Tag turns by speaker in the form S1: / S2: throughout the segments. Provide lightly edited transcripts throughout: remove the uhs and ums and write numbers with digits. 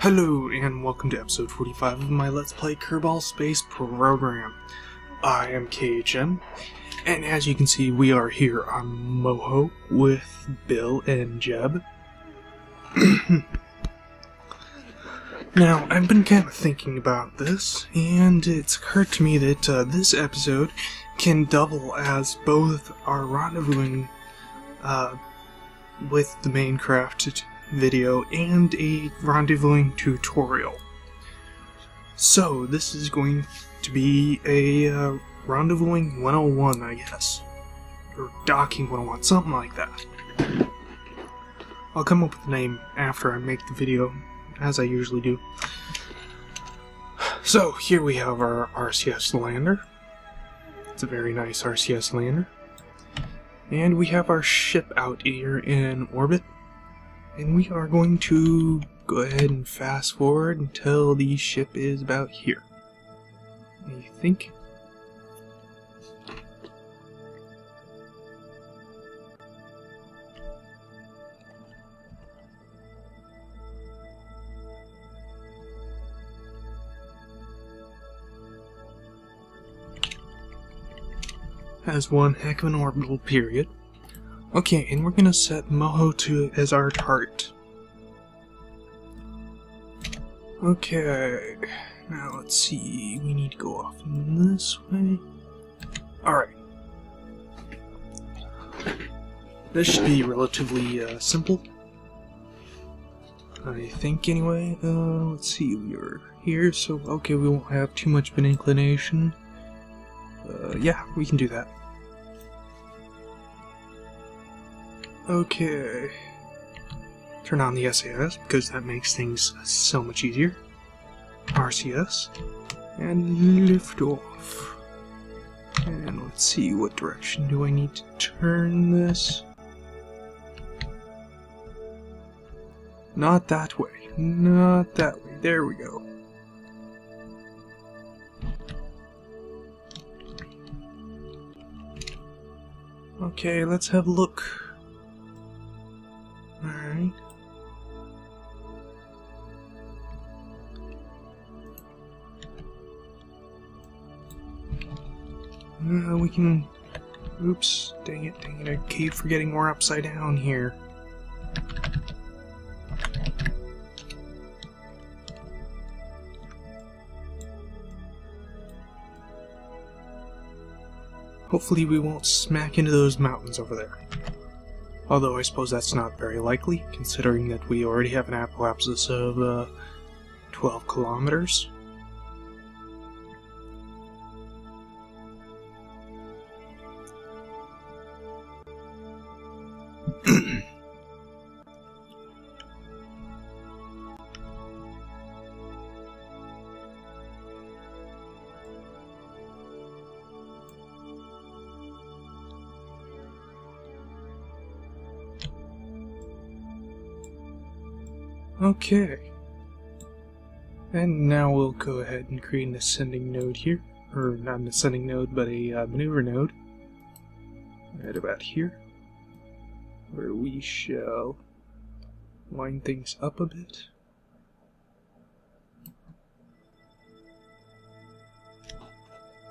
S1: Hello and welcome to episode 45 of my Let's Play Kerbal Space Program. I am KHM, and as you can see we are here on Moho with Bill and Jeb. Now, I've been kind of thinking about this, and it's occurred to me that this episode can double as both our rendezvousing with the main craft video and a rendezvousing tutorial. So this is going to be a rendezvousing 101, I guess, or docking 101, something like that. I'll come up with a name after I make the video, as I usually do. So here we have our RCS Lander. It's a very nice RCS Lander, and we have our ship out here in orbit. And we are going to go ahead and fast forward until the ship is about here. I think. Has one heck of an orbital period. Okay, and we're gonna set Moho as our target. Okay, now let's see, we need to go off this way. Alright. This should be relatively simple, I think anyway. Let's see, we are here, so okay, we won't have too much of an inclination. Yeah, we can do that. Okay, turn on the SAS because that makes things so much easier. RCS, and lift off. And let's see, what direction do I need to turn this? Not that way, not that way, there we go. Okay, let's have a look. Alright. We can... Oops, dang it, I keep forgetting we're upside down here. Hopefully we won't smack into those mountains over there. Although I suppose that's not very likely, considering that we already have an apoapsis of 12 kilometers. Okay, and now we'll go ahead and create an ascending node here, or not an ascending node, but a maneuver node, right about here, where we shall line things up a bit.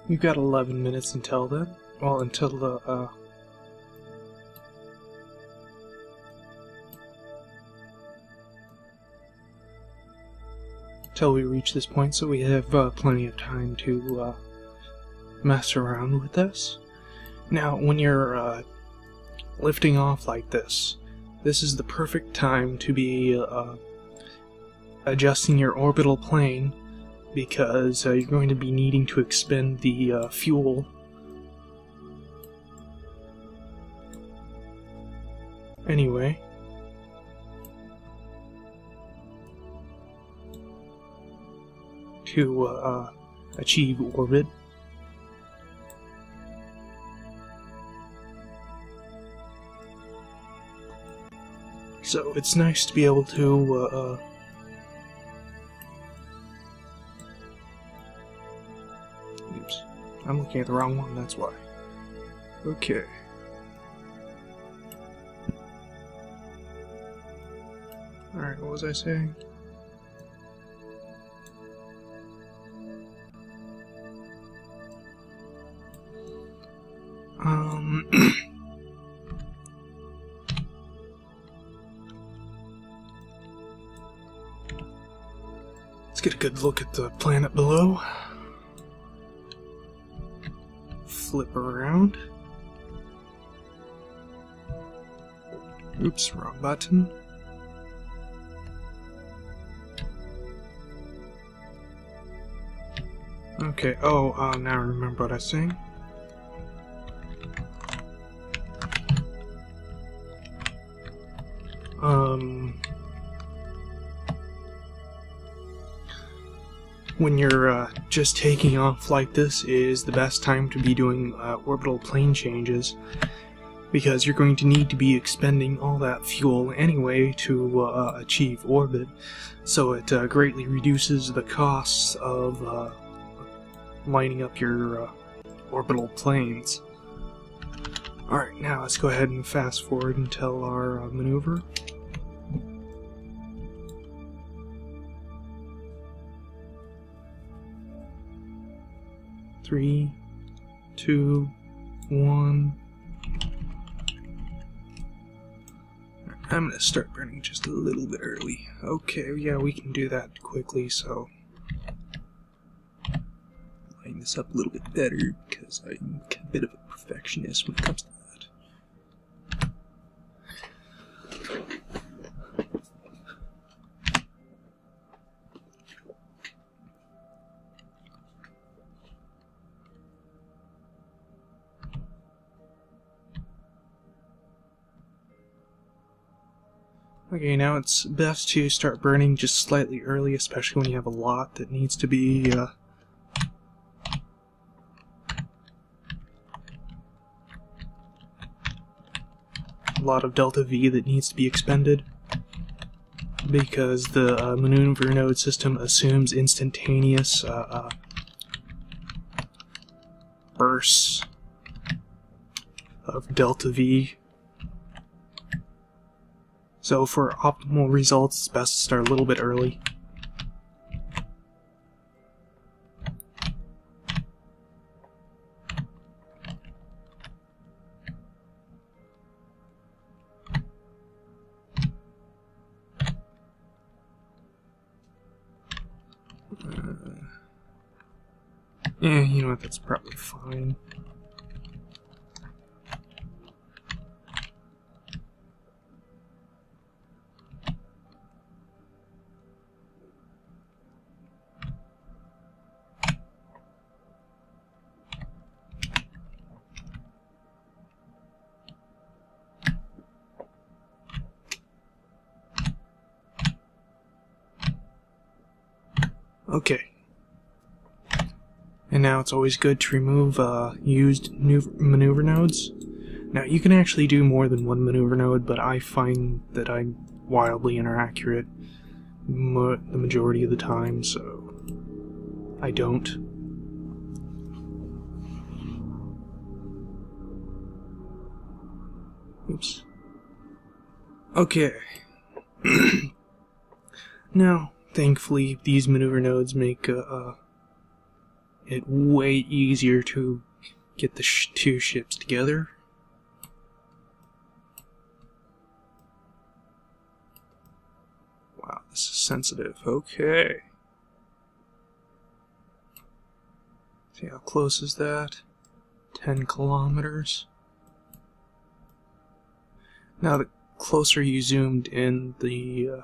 S1: We've got 11 minutes until then, well, until the, till we reach this point, so we have plenty of time to mess around with this. Now, when you're lifting off like this, this is the perfect time to be adjusting your orbital plane, because you're going to be needing to expend the fuel. Anyway. To achieve orbit. So it's nice to be able to oops, I'm looking at the wrong one, that's why. Okay. Alright, what was I saying? Let's get a good look at the planet below. Flip around. Oops, wrong button. Okay, now I remember what I was saying. When you're just taking off like this is the best time to be doing orbital plane changes, because you're going to need to be expending all that fuel anyway to achieve orbit, so it greatly reduces the costs of lining up your orbital planes. Alright, now let's go ahead and fast forward until our maneuver. Three, two, one. I'm gonna start burning just a little bit early. Okay, yeah, we can do that quickly, so line this up a little bit better because I'm a bit of a perfectionist when it comes to that. Okay, now it's best to start burning just slightly early, especially when you have a lot that needs to be a lot of delta V that needs to be expended, because the maneuver node system assumes instantaneous bursts of delta V. So for optimal results, it's best to start a little bit early. Yeah, you know what, that's probably fine. Okay. And now it's always good to remove used maneuver nodes. Now you can actually do more than one maneuver node, but I find that I'm wildly inaccurate the majority of the time, so I don't. Oops. Okay. Now, thankfully, these maneuver nodes make it way easier to get the two ships together. Wow, this is sensitive. Okay. See how close is that? 10 kilometers. Now, the closer you zoomed in, the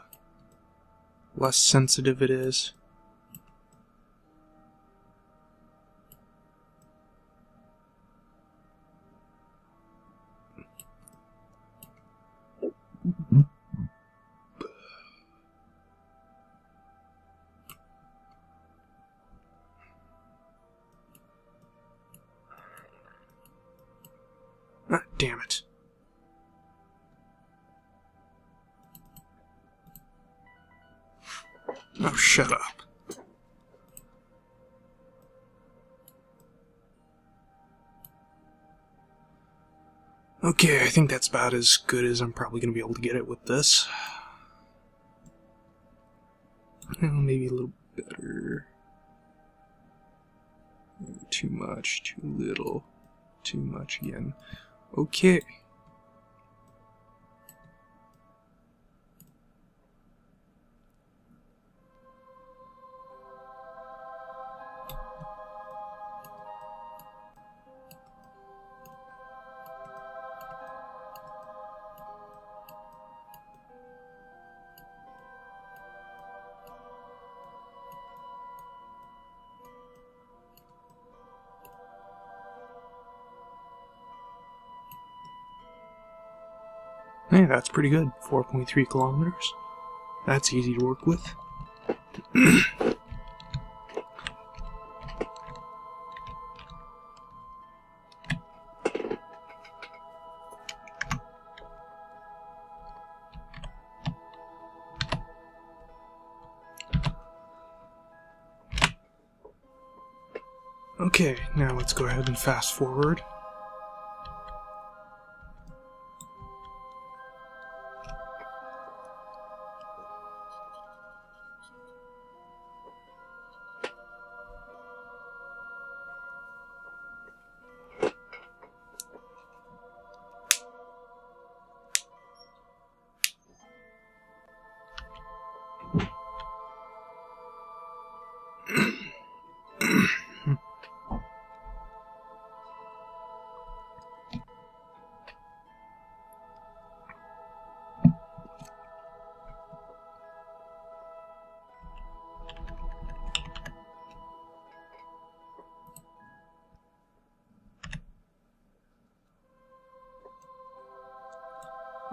S1: less sensitive it is. Ah, damn it. Oh, shut up. Okay, I think that's about as good as I'm probably going to be able to get it with this. Well, maybe a little better. Too much, too little. too much again. Okay. Hey, that's pretty good. 4.3 kilometers. That's easy to work with. Okay, now let's go ahead and fast forward.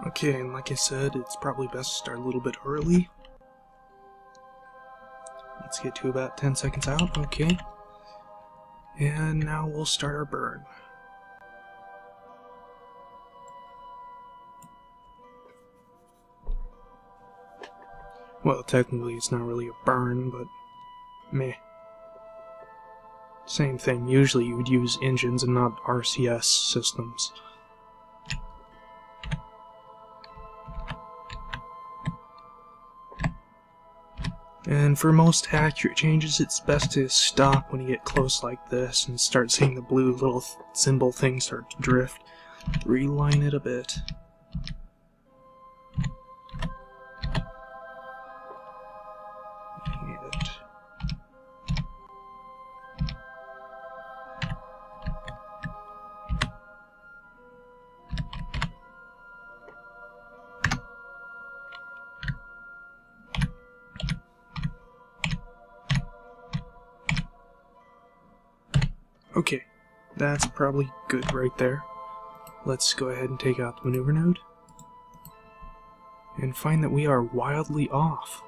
S1: Okay, and like I said, it's probably best to start a little bit early. Let's get to about 10 seconds out, okay. And now we'll start our burn. Well, technically it's not really a burn, but meh. Same thing, usually you would use engines and not RCS systems. And for most accurate changes, it's best to stop when you get close like this and start seeing the blue little symbol thing start to drift. Reline it a bit. Okay, that's probably good right there. Let's go ahead and take out the maneuver node and find that we are wildly off.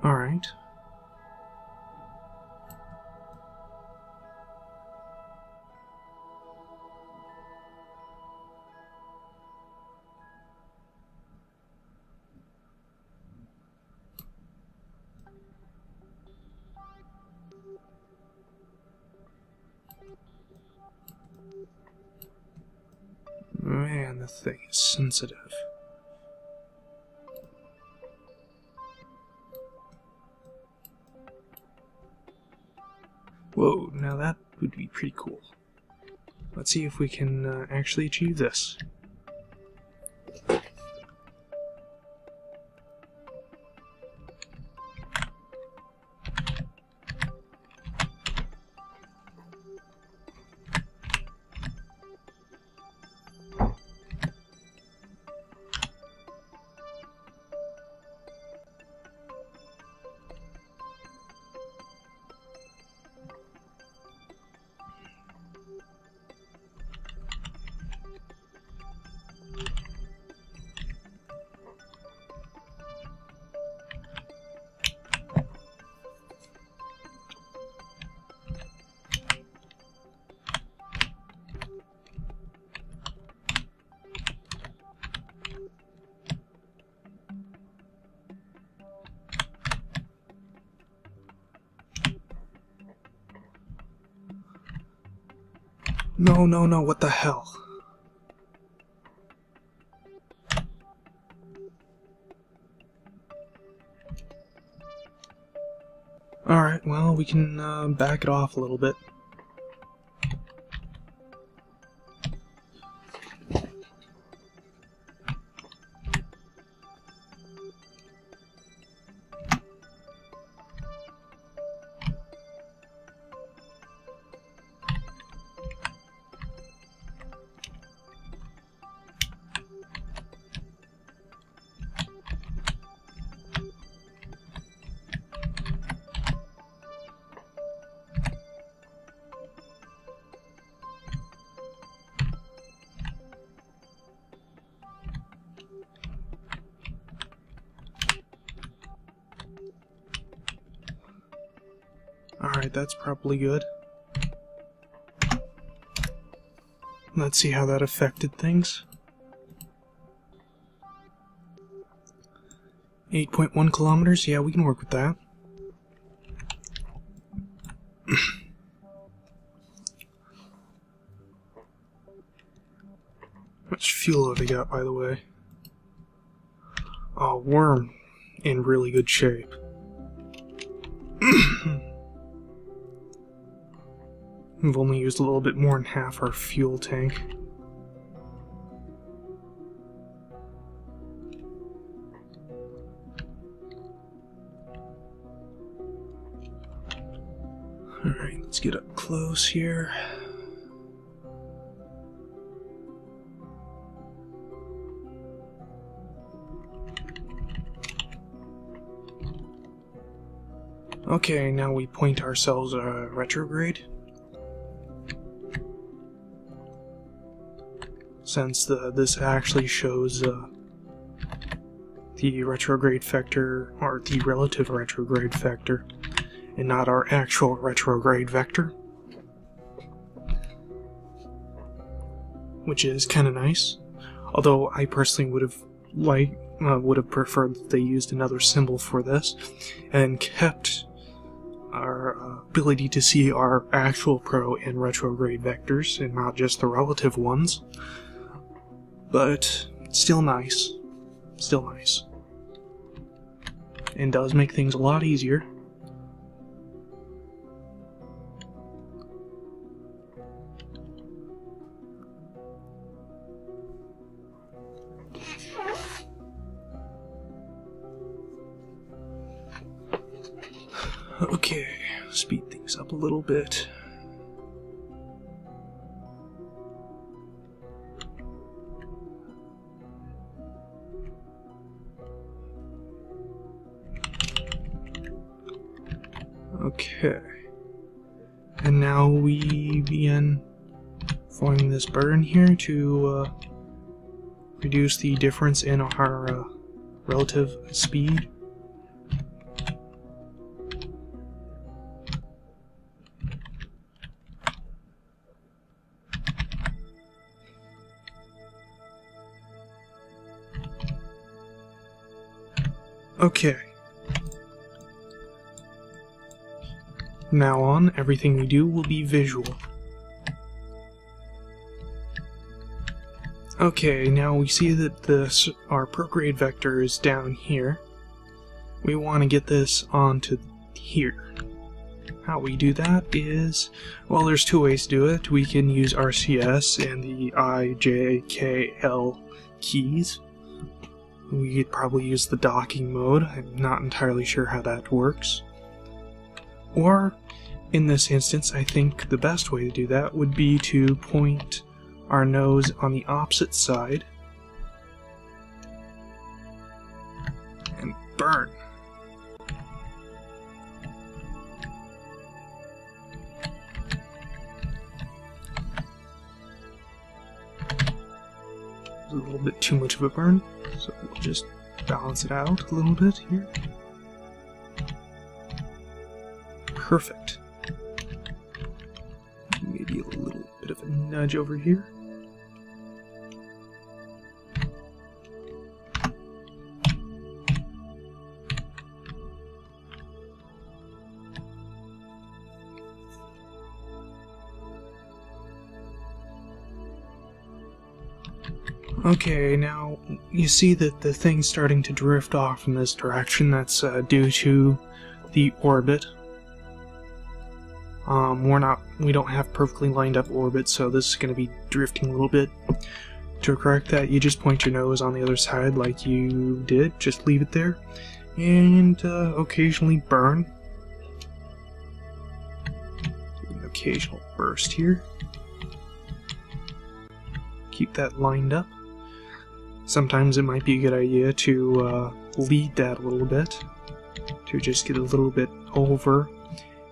S1: Alright. Man, the thing is sensitive. Whoa, now that would be pretty cool. Let's see if we can actually achieve this. No, what the hell? Alright, well, we can back it off a little bit. Alright, that's probably good. Let's see how that affected things. 8.1 kilometers, yeah, we can work with that. How much fuel have we got, by the way? Oh, worm in really good shape. We've only used a little bit more than half our fuel tank. Alright, let's get up close here. Okay, now we point ourselves retrograde. Since this actually shows the retrograde vector, or the relative retrograde vector, and not our actual retrograde vector. Which is kind of nice. Although I personally would have preferred that they used another symbol for this, and kept our ability to see our actual pro and retrograde vectors, and not just the relative ones. But still nice. Still nice. And does make things a lot easier. Okay, speed things up a little bit. Okay, and now we begin forming this burn here to reduce the difference in our relative speed. Okay. From now on, everything we do will be visual. Okay, now we see that our prograde vector is down here. We want to get this onto here. How we do that is, well, there's two ways to do it. We can use RCS and the I, J, K, L keys. We could probably use the docking mode. I'm not entirely sure how that works. Or, in this instance, I think the best way to do that would be to point our nose on the opposite side and burn. A little bit too much of a burn, so we'll just balance it out a little bit here. Perfect. Maybe a little bit of a nudge over here. Okay, now you see that the thing's starting to drift off in this direction. That's due to the orbit. We don't have perfectly lined up orbit, so this is going to be drifting a little bit. To correct that, you just point your nose on the other side like you did. Just leave it there, and occasionally burn. An occasional burst here. Keep that lined up. Sometimes it might be a good idea to lead that a little bit, to just get a little bit over,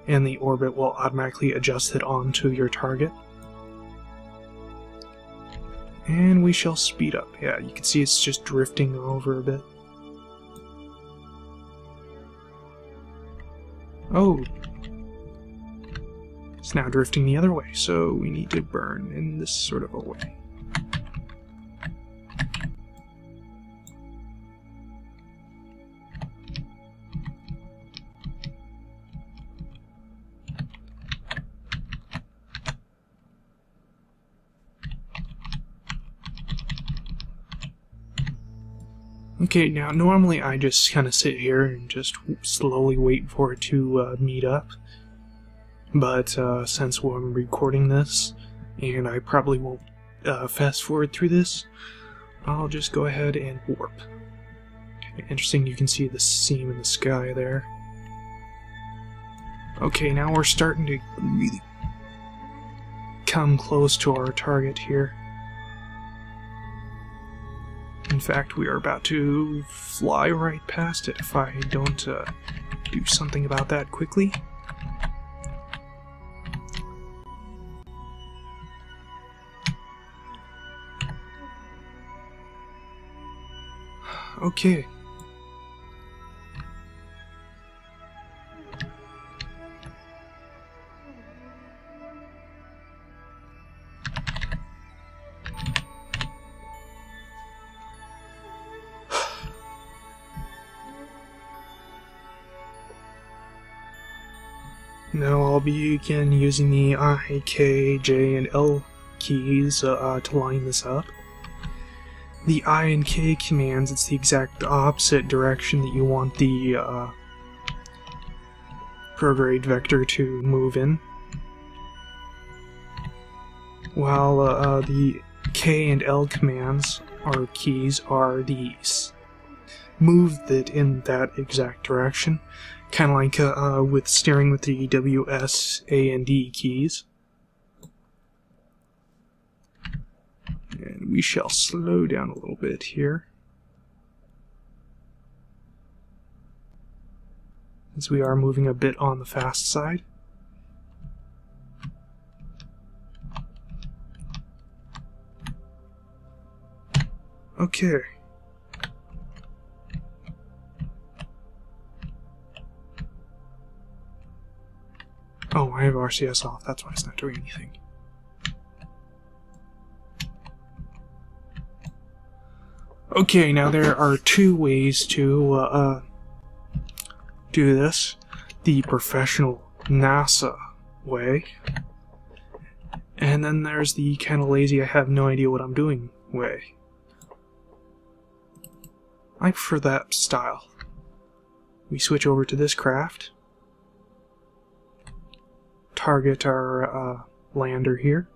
S1: and the orbit will automatically adjust it onto your target. And we shall speed up. Yeah, you can see it's just drifting over a bit. Oh, It's now drifting the other way, so we need to burn in this sort of a way. Okay, now normally I just kind of sit here and just slowly wait for it to meet up. But since I'm recording this, and I probably won't fast forward through this, I'll just go ahead and warp. Interesting, you can see the seam in the sky there. Okay, now we're starting to really come close to our target here. In fact, we are about to fly right past it if I don't do something about that quickly. Okay. Now I'll be again using the I, K, J, and L keys to line this up. The I and K commands, it's the exact opposite direction that you want the prograde vector to move in. While the K and L commands, or keys, are these. Move it in that exact direction. Kind of like with steering with the W, S, A, and D keys. And we shall slow down a little bit here, as we are moving a bit on the fast side. Okay. Oh, I have RCS off, that's why it's not doing anything. Okay, now there are two ways to do this. The professional NASA way, and then there's the kind of lazy I have no idea what I'm doing way. I prefer that style. We switch over to this craft, target our lander here,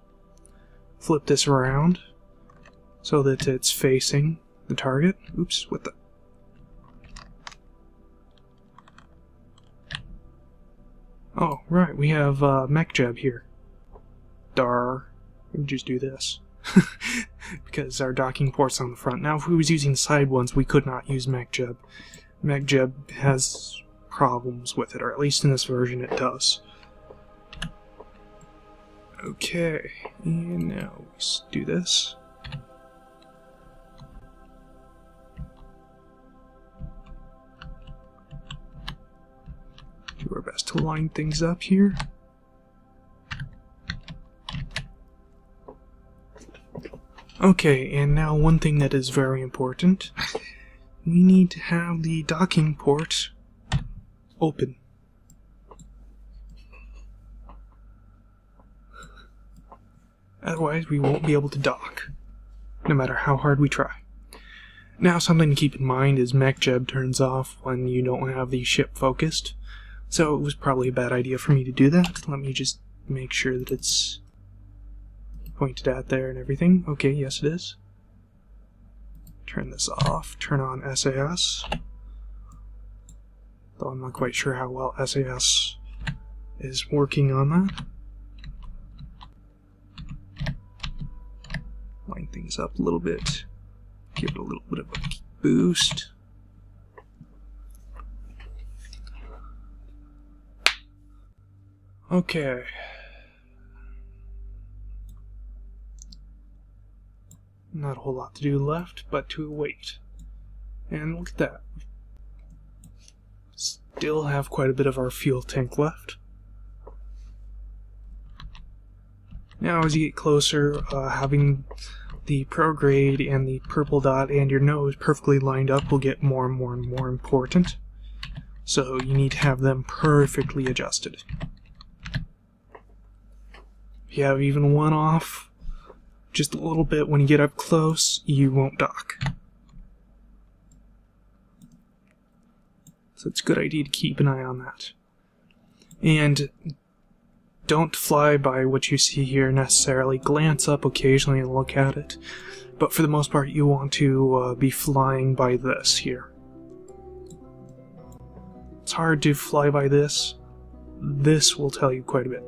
S1: flip this around so that it's facing the target. Oops, what the... Oh, right, we have mech jeb here. Dar. We just do this. Because our docking port's on the front. Now, if we was using side ones, we could not use mech jeb. Mech jeb has problems with it, or at least in this version it does. Okay, and now we do this. Do our best to line things up here. Okay, and now one thing that is very important. We need to have the docking port open. Otherwise, we won't be able to dock, no matter how hard we try. Now, something to keep in mind is mech jeb turns off when you don't have the ship focused. So it was probably a bad idea for me to do that. Let me just make sure that it's pointed at there and everything. Okay, yes it is. Turn this off. Turn on SAS. Though I'm not quite sure how well SAS is working on that. Line things up a little bit. Give it a little bit of a boost. Okay. Not a whole lot to do left, but to wait. And look at that. Still have quite a bit of our fuel tank left. Now as you get closer, having the prograde and the purple dot and your nose perfectly lined up will get more and more and more important. So you need to have them perfectly adjusted. If you have even one off, just a little bit when you get up close, you won't dock. So it's a good idea to keep an eye on that. And don't fly by what you see here necessarily. Glance up occasionally and look at it. But for the most part, you want to be flying by this here. It's hard to fly by this. This will tell you quite a bit.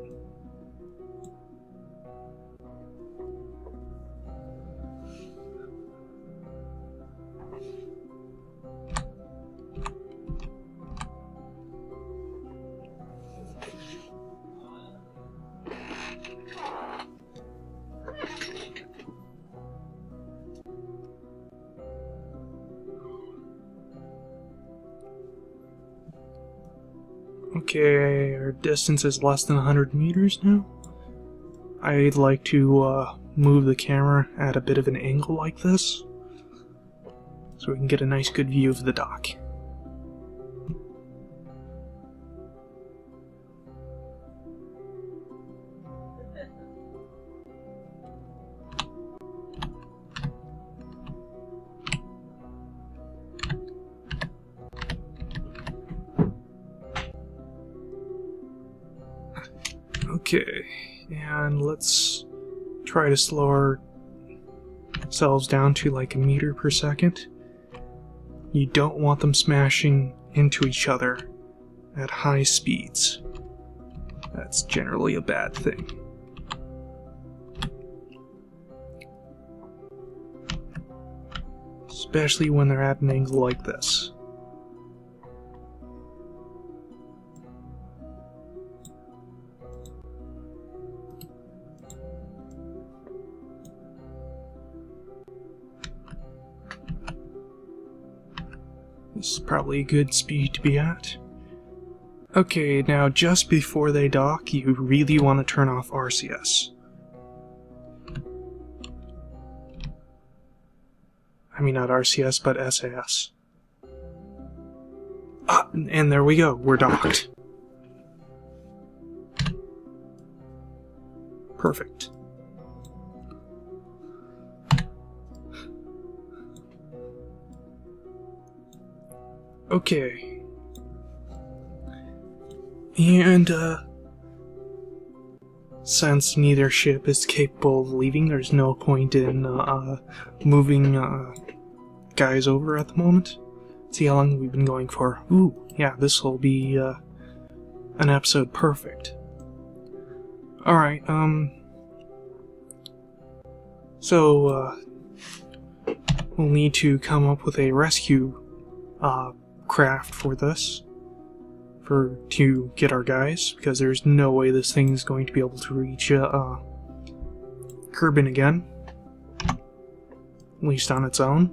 S1: Okay, our distance is less than 100 meters now. I'd like to move the camera at a bit of an angle like this, so we can get a nice good view of the dock. Okay, and let's try to slow ourselves down to like a meter per second. You don't want them smashing into each other at high speeds. That's generally a bad thing. Especially when they're at an angle like this. This is probably a good speed to be at. Okay, now just before they dock, you really want to turn off RCS. I mean, not RCS, but SAS. Ah, and there we go, we're docked. Perfect. Okay. And, since neither ship is capable of leaving, there's no point in, moving, guys over at the moment. See how long we've been going for. Ooh, yeah, this will be, an episode perfect. Alright, so, we'll need to come up with a rescue, craft for this to get our guys, because there's no way this thing is going to be able to reach Kerbin again, at least on its own.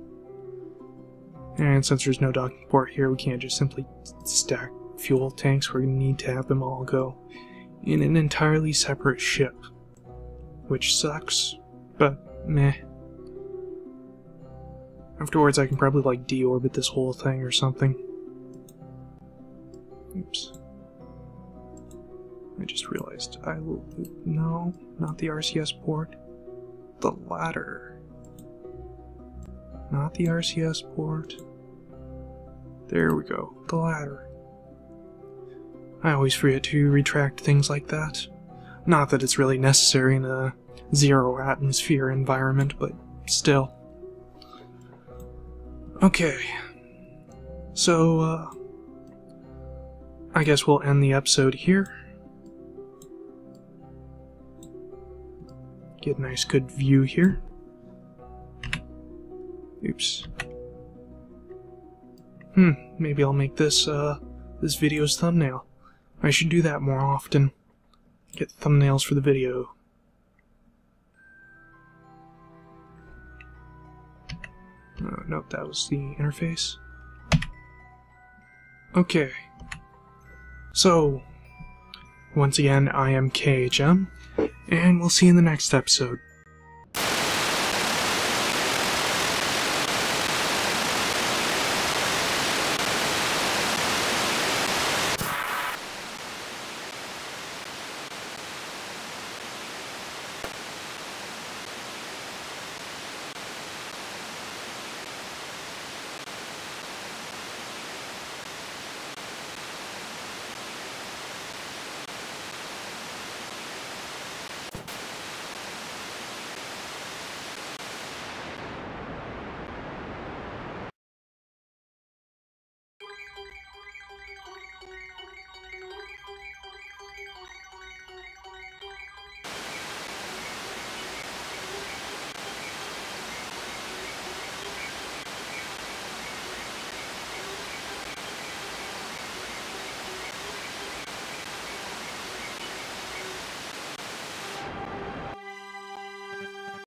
S1: And since there's no docking port here, we can't just simply stack fuel tanks. We're going to need to have them all go in an entirely separate ship, which sucks, but meh. Afterwards I can probably like deorbit this whole thing or something. Oops. I just realized no, not the RCS port. The ladder. Not the RCS port. There we go, the ladder. I always forget to retract things like that. Not that it's really necessary in a zero atmosphere environment, but still. Okay. So, I guess we'll end the episode here. Get a nice good view here. Oops. Maybe I'll make this, this video's thumbnail. I should do that more often. Get thumbnails for the video. Oh, nope, that was the interface. Okay. So, Once again, I am KHM, and we'll see you in the next episode.